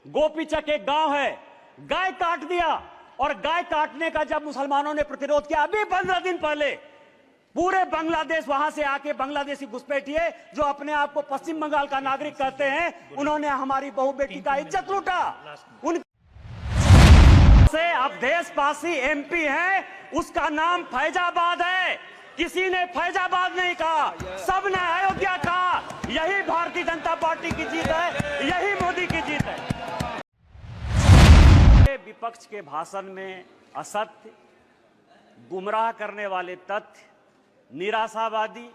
गोपीचक एक गांव है, गाय काट दिया। और गाय काटने का जब मुसलमानों ने प्रतिरोध किया, अभी 15 दिन पहले पूरे बांग्लादेश वहां से आके बांग्लादेशी घुसपैठिए जो अपने आप को पश्चिम बंगाल का नागरिक कहते हैं, उन्होंने हमारी बहू बेटी का इज्जत लूटा। उन से अवधेशपासी एमपी है, उसका नाम फैजाबाद है। किसी ने फैजाबाद नहीं कहा, सबने अयोध्या कहा। यही भारतीय जनता पार्टी की जीत है, यही मोदी की जीत है। विपक्ष के भाषण में असत्य, गुमराह करने वाले तथ्य, निराशावादी,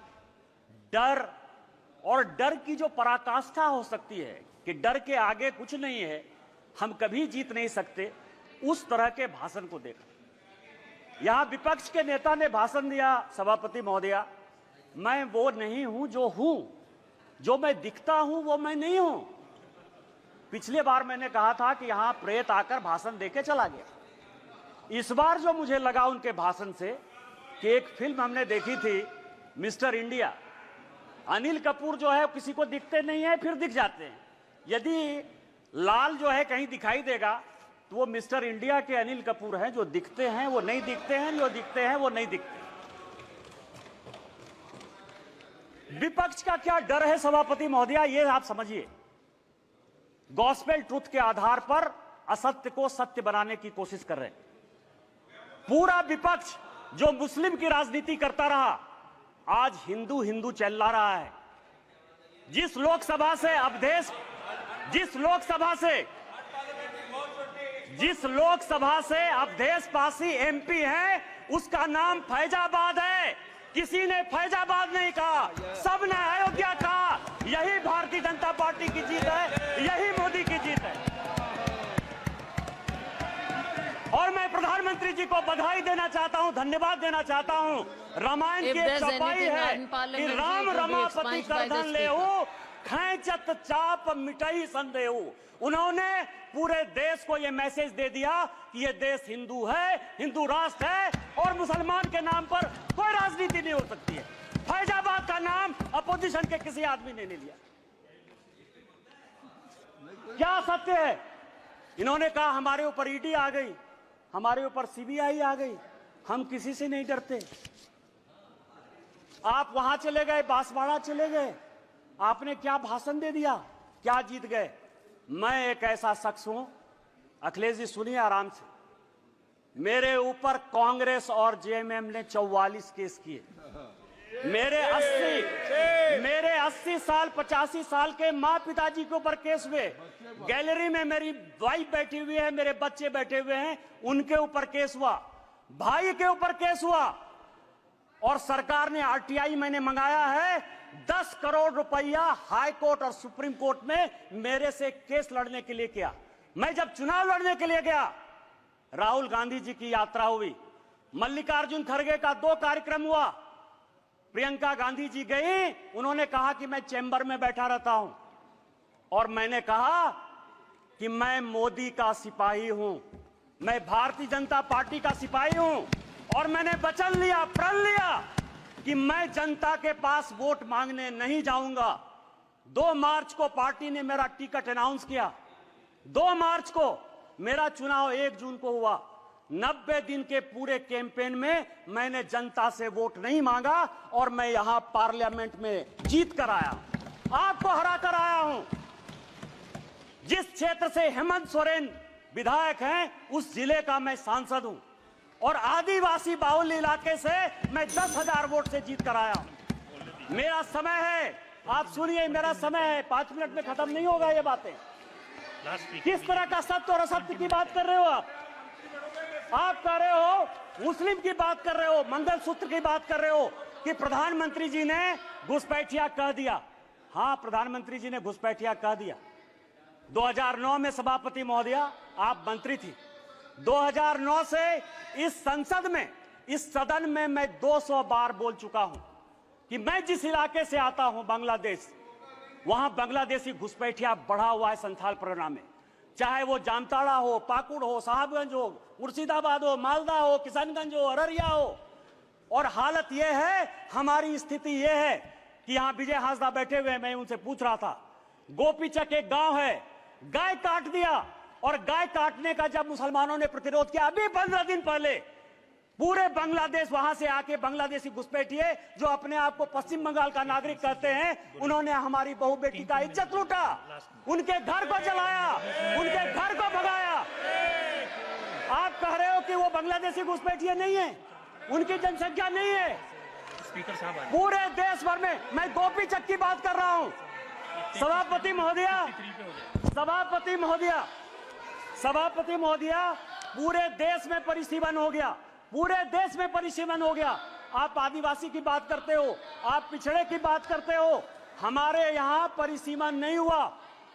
डर और डर की जो पराकाष्ठा हो सकती है कि डर के आगे कुछ नहीं है, हम कभी जीत नहीं सकते, उस तरह के भाषण को देखा। यहां विपक्ष के नेता ने भाषण दिया, सभापति महोदया, मैं वो नहीं हूं जो हूं, जो मैं दिखता हूं वो मैं नहीं हूं। पिछले बार मैंने कहा था कि यहां प्रेत आकर भाषण देके चला गया। इस बार जो मुझे लगा उनके भाषण से कि एक फिल्म हमने देखी थी मिस्टर इंडिया, अनिल कपूर जो है किसी को दिखते नहीं है, फिर दिख जाते हैं। यदि लाल जो है कहीं दिखाई देगा तो वो मिस्टर इंडिया के अनिल कपूर हैं, जो दिखते हैं वो नहीं दिखते हैं, जो दिखते हैं वो नहीं दिखते। विपक्ष का क्या डर है सभापति महोदया, ये आप समझिए। गॉस्पेल ट्रुथ के आधार पर असत्य को सत्य बनाने की कोशिश कर रहे हैं। पूरा विपक्ष जो मुस्लिम की राजनीति करता रहा, आज हिंदू हिंदू चला रहा है। जिस लोकसभा से अवधेशपासी एमपी है, उसका नाम फैजाबाद है। किसी ने फैजाबाद नहीं कहा, सबने अयोध्या कहा। यही भारतीय जनता पार्टी की जीत है, यही मोदी की जीत है। और मैं प्रधानमंत्री जी को बधाई देना चाहता हूं, धन्यवाद देना चाहता हूं। रामायण की एक चौपाई है कि राम रमापति करधन लेहु, खैंचत चाप मिटई संदेहु। उन्होंने पूरे देश को यह मैसेज दे दिया कि यह देश हिंदू है, हिंदू राष्ट्र है और मुसलमान के नाम पर कोई राजनीति नहीं हो सकती है। फैजाबाद का नाम अपोजिशन के किसी आदमी ने नहीं लिया। क्या सत्य है? इन्होंने कहा हमारे ऊपर ईडी आ गई, हमारे ऊपर सीबीआई आ गई, हम किसी से नहीं डरते। आप वहां चले गए, बांसवाड़ा चले गए, आपने क्या भाषण दे दिया, क्या जीत गए? मैं एक ऐसा शख्स हूं, अखिलेश जी सुनिए आराम से, मेरे ऊपर कांग्रेस और जेएमएम ने 44 केस किए। मेरे 80 साल 85 साल के माँ पिताजी के ऊपर केस हुए। गैलरी में मेरी वाइफ बैठी हुई है, मेरे बच्चे बैठे हुए हैं, उनके ऊपर केस हुआ, भाई के ऊपर केस हुआ। और सरकार ने आरटीआई मैंने मंगाया है, 10 करोड़ रुपया हाई कोर्ट और सुप्रीम कोर्ट में मेरे से केस लड़ने के लिए किया। मैं जब चुनाव लड़ने के लिए गया, राहुल गांधी जी की यात्रा हुई, मल्लिकार्जुन खड़गे का 2 कार्यक्रम हुआ, प्रियंका गांधी जी गई, उन्होंने कहा कि मैं चैम्बर में बैठा रहता हूं और मैंने कहा कि मैं मोदी का सिपाही हूं, मैं भारतीय जनता पार्टी का सिपाही हूं। और मैंने वचन लिया, प्रण लिया कि मैं जनता के पास वोट मांगने नहीं जाऊंगा। 2 मार्च को पार्टी ने मेरा टिकट अनाउंस किया, 2 मार्च को मेरा चुनाव 1 जून को हुआ। 90 दिन के पूरे कैंपेन में मैंने जनता से वोट नहीं मांगा और मैं यहां पार्लियामेंट में जीत कर आया, आपको हरा कर आया हूं। जिस क्षेत्र से हेमंत सोरेन विधायक हैं, उस जिले का मैं सांसद हूं और आदिवासी बाहुल्य इलाके से मैं 10,000 वोट से जीत कर आया हूं। मेरा समय है, आप सुनिए, मेरा समय है, 5 मिनट में खत्म नहीं होगा ये बातें। किस तरह का सत्य और असत्य की बात कर रहे हो आप कह रहे हो, मुस्लिम की बात कर रहे हो, मंगलसूत्र की बात कर रहे हो कि प्रधानमंत्री जी ने घुसपैठिया कह दिया। हां, प्रधानमंत्री जी ने घुसपैठिया कह दिया। 2009 में सभापति महोदया आप मंत्री थी। 2009 से इस संसद में, इस सदन में मैं 200 बार बोल चुका हूं कि मैं जिस इलाके से आता हूं बांग्लादेश, वहां बांग्लादेशी घुसपैठिया बढ़ा हुआ है संथाल परगना में। चाहे वो जामताड़ा हो, पाकुड़ हो, साहबगंज हो, मुर्शिदाबाद हो, मालदा हो, किशनगंज हो, अररिया हो। और हालत यह है, हमारी स्थिति यह है कि यहां विजय हांसदा बैठे हुए हैं, मैं उनसे पूछ रहा था, गोपीचक एक गांव है, गाय काट दिया। और गाय काटने का जब मुसलमानों ने प्रतिरोध किया, अभी 15 दिन पहले पूरे बांग्लादेश वहां से आके बांग्लादेशी घुसपैठिए जो अपने आप को पश्चिम बंगाल का नागरिक कहते हैं, उन्होंने हमारी बहू बेटी का इज्जत लूटा, उनके घर को जलाया, उनके घर को भगाया। आप कह रहे हो कि वो बांग्लादेशी घुसपैठिए नहीं है, उनकी जनसंख्या नहीं है। स्पीकर साहब पूरे देश भर में, मैं गोपी चक की बात कर रहा हूं। सभापति महोदया, सभापति महोदया, सभापति महोदया, पूरे देश में परिसीमन हो गया, पूरे देश में परिसीमन हो गया। आप आदिवासी की बात करते हो, आप पिछड़े की बात करते हो, हमारे यहां परिसीमन नहीं हुआ।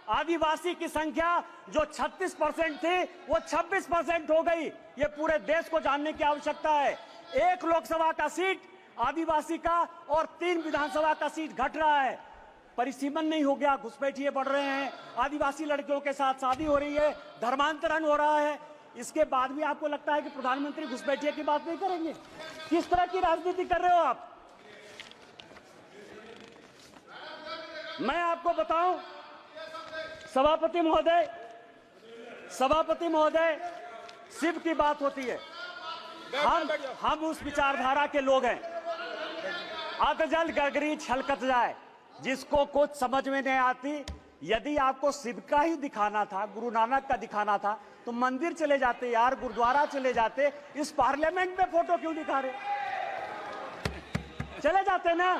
आदिवासी की संख्या जो 36% थी वो 26% हो गई। ये पूरे देश को जानने की आवश्यकता है। 1 लोकसभा का सीट आदिवासी का और 3 विधानसभा का सीट घट रहा है। परिसीमन नहीं हो गया, घुसपैठिए बढ़ रहे हैं, आदिवासी लड़कियों के साथ शादी हो रही है, धर्मांतरण हो रहा है। इसके बाद भी आपको लगता है कि प्रधानमंत्री घुसपैठिए की बात नहीं करेंगे? किस तरह की राजनीति कर रहे हो आप? मैं आपको बताऊं सभापति महोदय, सभापति महोदय, शिव की बात होती है, हम उस विचारधारा के लोग हैं। अतजल गगरी छलकत जाए, जिसको कुछ समझ में नहीं आती। यदि आपको शिव का ही दिखाना था, गुरु नानक का दिखाना था, तो मंदिर चले जाते यार, गुरुद्वारा चले जाते। इस पार्लियामेंट में फोटो क्यों दिखा रहे? चले जाते ना।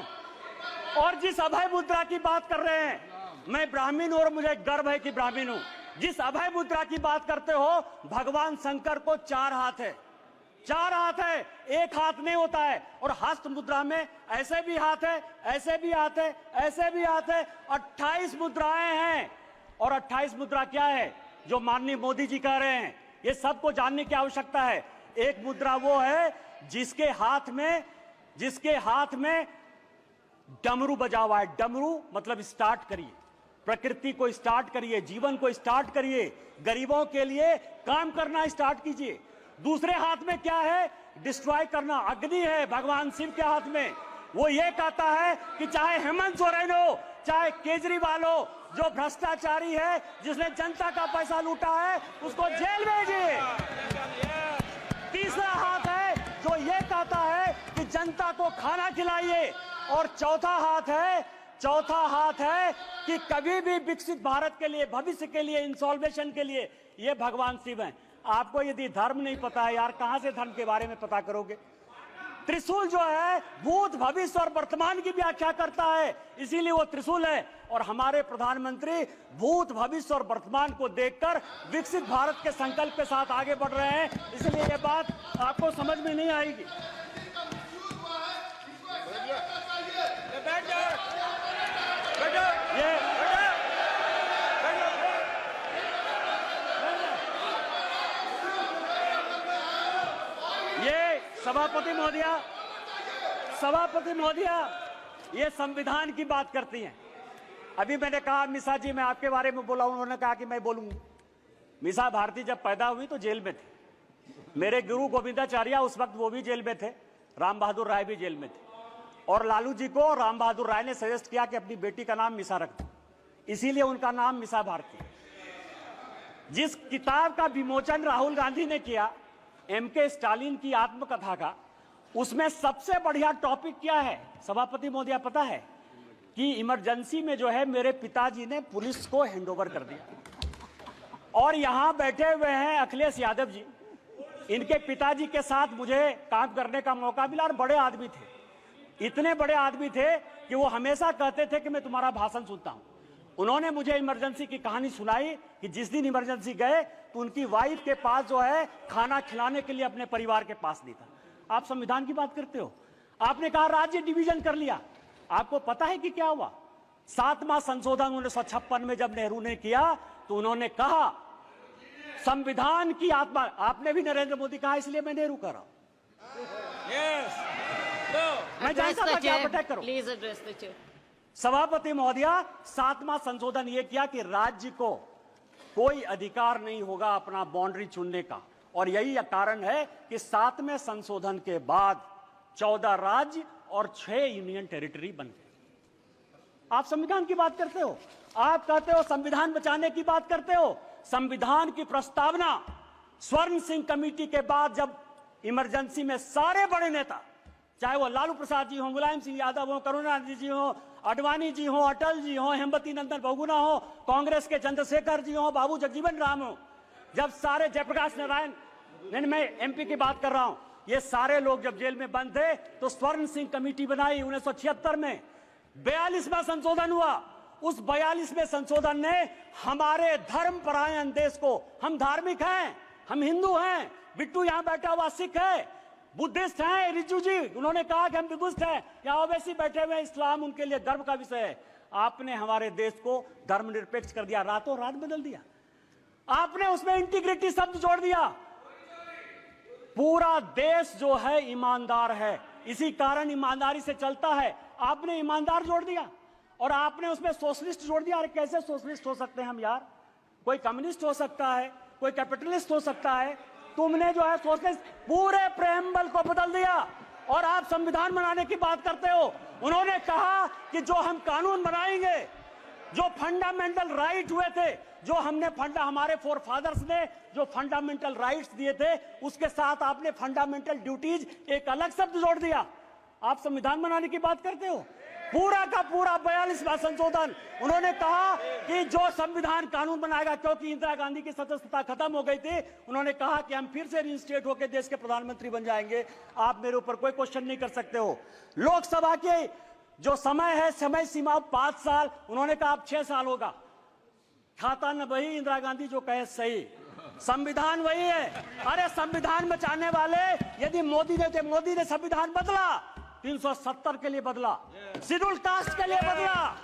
और जिस अभय मुद्रा की बात कर रहे हैं, मैं ब्राह्मण हूं और मुझे गर्व है कि ब्राह्मण हूं। जिस अभय मुद्रा की बात करते हो, भगवान शंकर को 4 हाथ है, 4 हाथ है, 1 हाथ नहीं होता है। और हस्त मुद्रा में ऐसे भी हाथ है, ऐसे भी हाथ है, ऐसे भी हाथ है, 28 मुद्राएं हैं। और 28 मुद्रा क्या है जो माननीय मोदी जी कह रहे हैं, ये सबको जानने की आवश्यकता है। एक मुद्रा वो है जिसके हाथ में डमरू बजा हुआ है। डमरू मतलब स्टार्ट करिए, प्रकृति को स्टार्ट करिए, जीवन को स्टार्ट करिए, गरीबों के लिए काम करना स्टार्ट कीजिए। दूसरे हाथ में क्या है? डिस्ट्रॉय करना, अग्नि है भगवान शिव के हाथ में। वो ये कहता है कि चाहे हेमंत सोरेन हो, चाहे केजरीवाल हो, जो भ्रष्टाचारी है, जिसने जनता का पैसा लूटा है, उसको जेल भेजिए। तीसरा हाथ है जो ये कहता है कि जनता को खाना खिलाइए। और चौथा हाथ है कि कभी भी विकसित भारत के लिए, भविष्य के लिए, इंसॉल्वेशन के लिए, ये भगवान शिव हैं। आपको यदि धर्म नहीं पता है यार, कहां से धर्म के बारे में पता करोगे? त्रिशूल जो है भूत, भविष्य और वर्तमान की व्याख्या करता है, इसीलिए वो त्रिशूल है। और हमारे प्रधानमंत्री भूत, भविष्य और वर्तमान को देखकर विकसित भारत के संकल्प के साथ आगे बढ़ रहे हैं, इसलिए ये बात आपको समझ में नहीं आएगी। ये सभापति महोदया, ये संविधान की बात करती हैं। अभी मैंने कहा मिसा जी, मैं आपके बारे में बोला, उन्होंने कहा कि मैं बोलूंगा। मिसा भारती जब पैदा हुई तो जेल में थे। मेरे गुरु गोविंदाचार्य उस वक्त वो भी जेल में थे, राम बहादुर राय भी जेल में थे। और लालू जी को राम बहादुर राय ने सजेस्ट किया कि अपनी बेटी का नाम मिसा रख दो, इसीलिए उनका नाम मिसा भारती। जिस किताब का विमोचन राहुल गांधी ने किया, MK स्टालिन की आत्मकथा का, उसमें सबसे बढ़िया टॉपिक क्या है सभापति महोदया पता है? कि इमरजेंसी में जो है मेरे पिताजी ने पुलिस को हैंडओवर कर दिया। और यहां बैठे हुए हैं अखिलेश यादव जी, इनके पिताजी के साथ मुझे काम करने का मौका मिला। और बड़े आदमी थे, इतने बड़े आदमी थे कि वो हमेशा कहते थे कि मैं तुम्हारा भाषण सुनता हूं। उन्होंने मुझे इमरजेंसी की कहानी सुनाई कि जिस दिन इमरजेंसी गए तो उनकी वाइफ के पास जो है खाना खिलाने के लिए अपने परिवार के पास नहीं था। आप संविधान की बात करते हो, आपने कहा राज्य डिवीजन कर लिया। आपको पता है कि क्या हुआ? 7वां संशोधन 1956 में जब नेहरू ने किया तो उन्होंने कहा संविधान की आत्मा, आपने भी नरेंद्र मोदी कहा, इसलिए मैं नेहरू कर रहा हूं। मैं जानता था कि आप अटैक करो। Please address the chair. सभापति महोदया, 7वां संशोधन यह किया कि राज्य को कोई अधिकार नहीं होगा अपना बाउंड्री चुनने का। और यही कारण है कि 7वें संशोधन के बाद 14 राज्य और 6 यूनियन टेरिटरी बन गए। आप संविधान की बात करते हो, आप कहते हो संविधान बचाने की बात करते हो। संविधान की प्रस्तावना स्वर्ण सिंह कमेटी के बाद जब इमरजेंसी में सारे बड़े नेता, चाहे वो लालू प्रसाद जी हो, मुलायम सिंह यादव हो, करुणानिधि जी हो, अडवाणी जी हो, अटल जी हो, हेमवती नंदन बहुगुणा हो, कांग्रेस के चंद्रशेखर जी हो, बाबू जगजीवन राम हो, जब सारे जयप्रकाश नारायण, नहीं मैं एमपी की बात कर रहा हूं, ये सारे लोग जब जेल में बंद थे तो स्वर्ण सिंह कमेटी बनाई 1976 में। 42वां संशोधन हुआ। उस 42वें संशोधन ने हमारे धर्मपरायण देश को, हम धार्मिक हैं, हम हिंदू हैं, बिट्टू यहां बैठा हुआ सिख है, बुद्धिस्ट हैं, रिजू जी उन्होंने कहा कि हम बुद्धिस्ट हैं, यहाँ ओवैसी बैठे हुए, इस्लाम उनके लिए गर्व का विषय है। आपने हमारे देश को धर्मनिरपेक्ष कर दिया, रातों रात बदल दिया। आपने उसमें इंटीग्रिटी शब्द जोड़ दिया। पूरा देश जो है ईमानदार है, इसी कारण ईमानदारी से चलता है। आपने ईमानदार जोड़ दिया और आपने उसमें सोशलिस्ट जोड़ दिया। अरे कैसे सोशलिस्ट हो सकते हैं हम यार? कोई कम्युनिस्ट हो सकता है, कोई कैपिटलिस्ट हो सकता है, तुमने जो है सोशलिस्ट पूरे प्रेम्बल को बदल दिया और आप संविधान बनाने की बात करते हो। उन्होंने कहा कि जो हम कानून बनाएंगे, जो फंडामेंटल राइट हुए थे, जो हमने हमारे फोर फादर्स ने जो फंडामेंटल राइट्स दिए थे, उसके साथ आपने फंडामेंटल ड्यूटीज एक अलग शब्द जोड़ दिया। आप संविधान बनाने की बात करते हो। पूरा का पूरा 42वां संशोधन, उन्होंने कहा कि जो संविधान कानून बनाएगा, क्योंकि इंदिरा गांधी की सदस्यता खत्म हो गई थी, उन्होंने कहा कि हम फिर से रीइंस्टेट होकर देश के प्रधानमंत्री बन जाएंगे। आप मेरे ऊपर कोई क्वेश्चन नहीं कर सकते हो। लोकसभा के जो समय है, समय सीमा 5 साल, उन्होंने कहा अब 6 साल होगा। खाता न वही, इंदिरा गांधी जो कहे सही, संविधान वही है। अरे संविधान बचाने वाले यदि मोदी ने संविधान बदला, 370 के लिए बदला, शेड्यूल कास्ट के लिए बदला,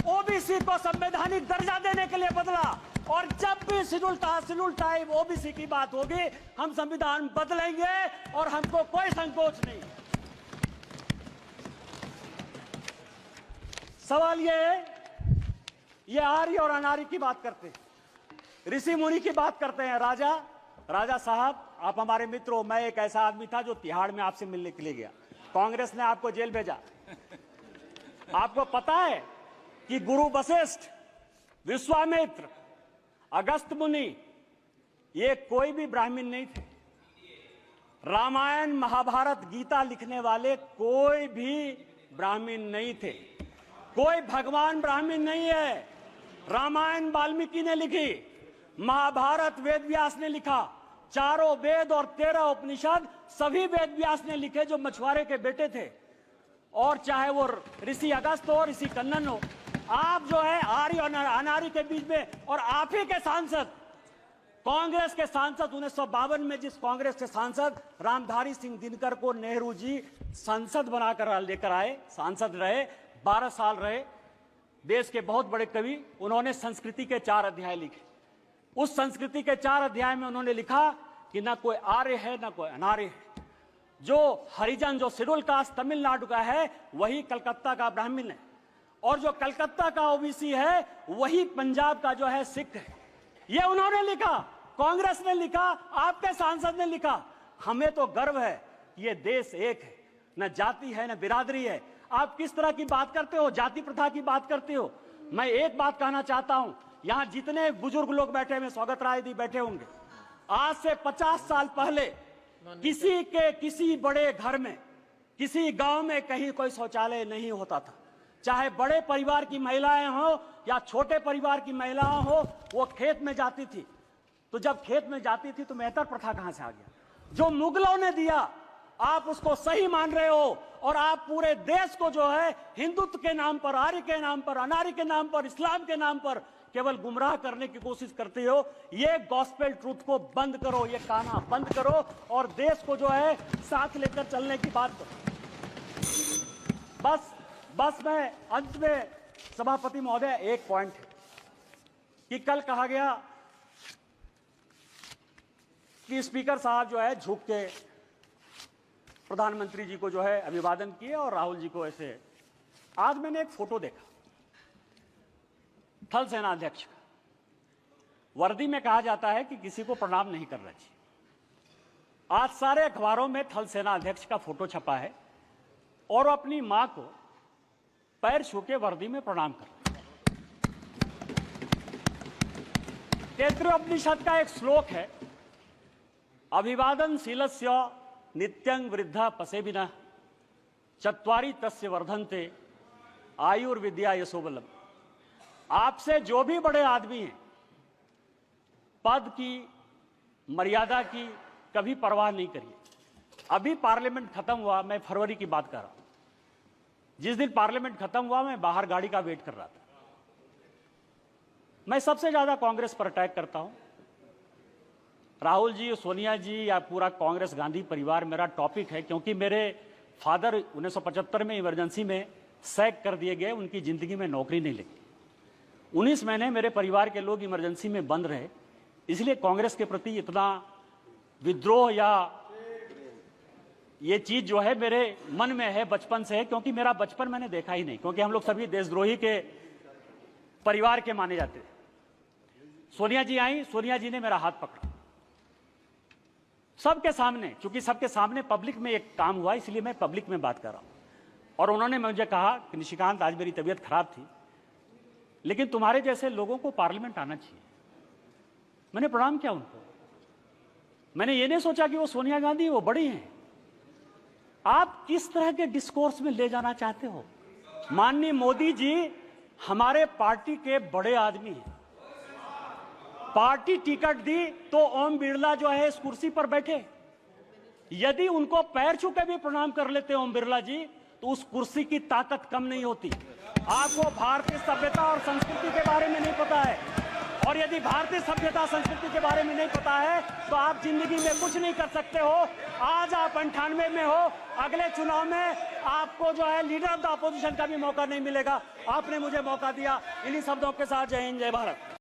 ओबीसी को संवैधानिक दर्जा देने के लिए बदला। और जब भी शेड्यूल टाइप ओबीसी की बात होगी, हम संविधान बदलेंगे और हमको कोई संकोच नहीं। सवाल ये आर्य और अनार्य की बात करते हैं, ऋषि मुनि की बात करते हैं। राजा साहब, आप हमारे मित्र हो। मैं एक ऐसा आदमी था जो तिहाड़ में आपसे मिलने के लिए गया, कांग्रेस ने आपको जेल भेजा। आपको पता है कि गुरु वशिष्ठ, विश्वामित्र, अगस्त मुनि, ये कोई भी ब्राह्मण नहीं थे। रामायण, महाभारत, गीता लिखने वाले कोई भी ब्राह्मण नहीं थे। कोई भगवान ब्राह्मण नहीं है। रामायण वाल्मीकि ने लिखी, महाभारत वेद व्यास ने लिखा, चारों वेद और 13 उपनिषद सभी वेद व्यास ने लिखे, जो मछुआरे के बेटे थे। और चाहे वो ऋषि अगस्त हो, ऋषि कन्नन हो, आप जो है आर्य और अनार्य के बीच में। और आप ही के सांसद, कांग्रेस के सांसद, 1952 में जिस कांग्रेस के सांसद रामधारी सिंह दिनकर को नेहरू जी संसद बनाकर लेकर आए, सांसद रहे, 12 साल रहे, देश के बहुत बड़े कवि, उन्होंने संस्कृति के 4 अध्याय लिखे। उस संस्कृति के 4 अध्याय में उन्होंने लिखा कि ना कोई आर्य है ना कोई अनार्य है। जो हरिजन, जो शेड्यूल कास्ट तमिलनाडु का है, वही कलकत्ता का ब्राह्मण है, और जो कलकत्ता का ओबीसी है, वही पंजाब का जो है सिख है। ये उन्होंने लिखा, कांग्रेस ने लिखा, आपके सांसद ने लिखा। हमें तो गर्व है, ये देश एक है, न जाति है न बिरादरी है। आप किस तरह की बात करते हो, जाति प्रथा की बात करते हो। मैं एक बात कहना चाहता हूं, यहां जितने बुजुर्ग लोग बैठे हुए, स्वागत राय जी बैठे होंगे, आज से 50 साल पहले किसी बड़े घर में, किसी गांव में कहीं कोई शौचालय नहीं होता था। चाहे बड़े परिवार की महिलाएं हो या छोटे परिवार की महिलाएं हो, वो खेत में जाती थी। तो जब खेत में जाती थी तो मेहतर प्रथा कहां से आ गया? जो मुगलों ने दिया, आप उसको सही मान रहे हो, और आप पूरे देश को जो है हिंदुत्व के नाम पर, आर्य के नाम पर, अनार्य के नाम पर, इस्लाम के नाम पर केवल गुमराह करने की कोशिश करते हो। ये गॉस्पेल ट्रूथ को बंद करो, ये कहना बंद करो, और देश को जो है साथ लेकर चलने की बात करो। बस मैं अंत में, सभापति महोदय, एक पॉइंट है कि कल कहा गया कि स्पीकर साहब जो है झुक के प्रधानमंत्री जी को जो है अभिवादन किए और राहुल जी को ऐसे। आज मैंने एक फोटो देखा थल सेना अध्यक्ष का। वर्दी में कहा जाता है कि किसी को प्रणाम नहीं करना चाहिए। आज सारे अखबारों में थल सेना अध्यक्ष का फोटो छपा है और अपनी मां को पैर छू के वर्दी में प्रणाम कर रहे हैं। तैत्तिरीयोपनिषद का एक श्लोक है, अभिवादनशीलस्य नित्यं वृद्धा पसेबिनः चत्वारि तस्य वर्धन्ते आयुर्विद्या यशोबलम। आपसे जो भी बड़े आदमी हैं, पद की, मर्यादा की कभी परवाह नहीं करिए। अभी पार्लियामेंट खत्म हुआ, मैं फरवरी की बात कर रहा हूं। जिस दिन पार्लियामेंट खत्म हुआ, मैं बाहर गाड़ी का वेट कर रहा था। मैं सबसे ज्यादा कांग्रेस पर अटैक करता हूं। राहुल जी, सोनिया जी या पूरा कांग्रेस गांधी परिवार मेरा टॉपिक है, क्योंकि मेरे फादर 1975 में इमरजेंसी में सैक कर दिए गए, उनकी जिंदगी में नौकरी नहीं लगी। 19 महीने मेरे परिवार के लोग इमरजेंसी में बंद रहे, इसलिए कांग्रेस के प्रति इतना विद्रोह या ये चीज जो है मेरे मन में है, बचपन से है, क्योंकि मेरा बचपन मैंने देखा ही नहीं, क्योंकि हम लोग सभी देशद्रोही के परिवार के माने जाते थे। सोनिया जी आई, सोनिया जी ने मेरा हाथ पकड़ा सबके सामने, चूंकि सबके सामने पब्लिक में एक काम हुआ, इसलिए मैं पब्लिक में बात कर रहा हूं। और उन्होंने मुझे कहा कि निशिकांत, आज मेरी तबीयत खराब थी, लेकिन तुम्हारे जैसे लोगों को पार्लियामेंट आना चाहिए। मैंने प्रणाम किया उनको। मैंने ये नहीं सोचा कि वो सोनिया गांधी, वो बड़ी हैं। आप किस तरह के डिस्कोर्स में ले जाना चाहते हो? माननीय मोदी जी हमारे पार्टी के बड़े आदमी हैं। पार्टी टिकट दी तो ओम बिरला जो है इस कुर्सी पर बैठे। यदि उनको पैर छू के भी प्रणाम कर लेते ओम बिरला जी, तो उस कुर्सी की ताकत कम नहीं होती। आपको भारतीय सभ्यता और संस्कृति के बारे में नहीं पता है, और यदि भारतीय सभ्यता संस्कृति के बारे में नहीं पता है तो आप जिंदगी में कुछ नहीं कर सकते हो। आज आप 98 में हो, अगले चुनाव में आपको जो है लीडर ऑफ द अपोजिशन का भी मौका नहीं मिलेगा। आपने मुझे मौका दिया। इन्हीं शब्दों के साथ जय हिंद, जय भारत।